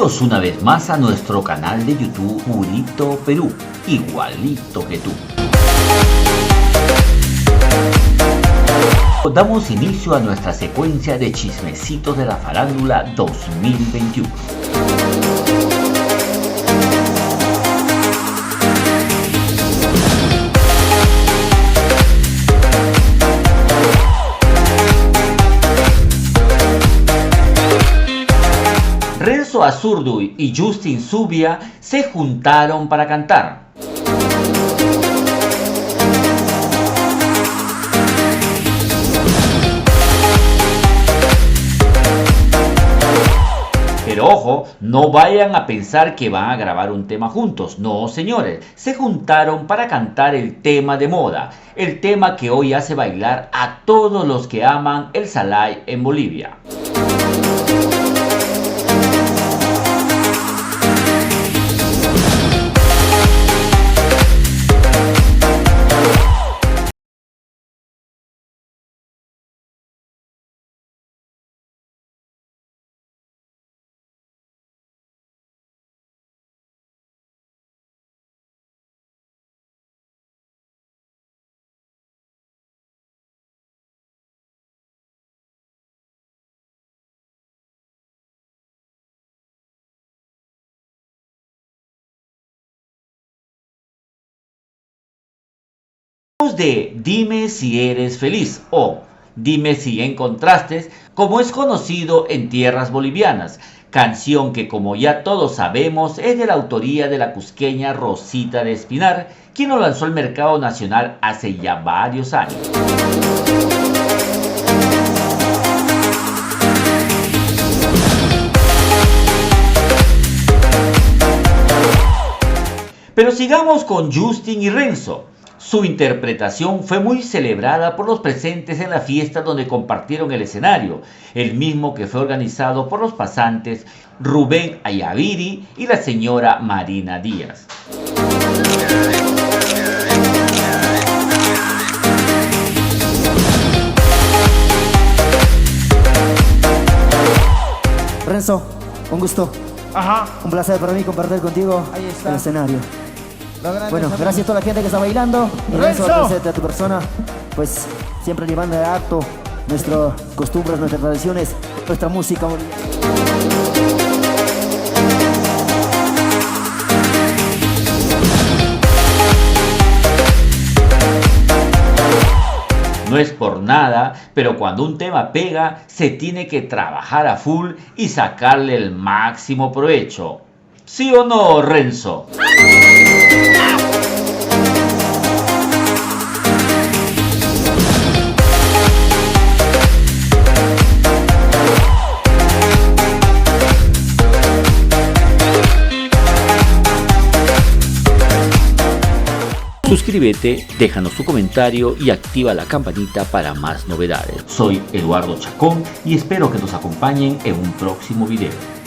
Bienvenidos una vez más a nuestro canal de YouTube Purito Perú, igualito que tú. Damos inicio a nuestra secuencia de chismecitos de la farándula 2021. Renzo Azurduy y Justin Zubia se juntaron para cantar. Pero ojo, no vayan a pensar que van a grabar un tema juntos. No, señores, se juntaron para cantar el tema de moda, el tema que hoy hace bailar a todos los que aman el Salai en Bolivia. De Dime si eres feliz o Dime si encontraste, como es conocido en tierras bolivianas, canción que, como ya todos sabemos, es de la autoría de la cusqueña Rosita de Espinar, quien lo lanzó al mercado nacional hace ya varios años. Pero sigamos con Justin y Renzo. Su interpretación fue muy celebrada por los presentes en la fiesta donde compartieron el escenario, el mismo que fue organizado por los pasantes Rubén Ayaviri y la señora Marina Díaz. Renzo, un gusto. Ajá. Un placer para mí compartir contigo Ahí está. el escenario. Bueno, amigos. gracias a toda la gente que está bailando. Y ¡Renzo! Renzo, a tu persona, pues siempre llevando de acto nuestras costumbres, nuestras tradiciones, nuestra música boliviana. No es por nada, pero cuando un tema pega, se tiene que trabajar a full y sacarle el máximo provecho. ¿Sí o no, Renzo? Suscríbete, déjanos tu comentario y activa la campanita para más novedades. Soy Eduardo Chacón y espero que nos acompañen en un próximo video.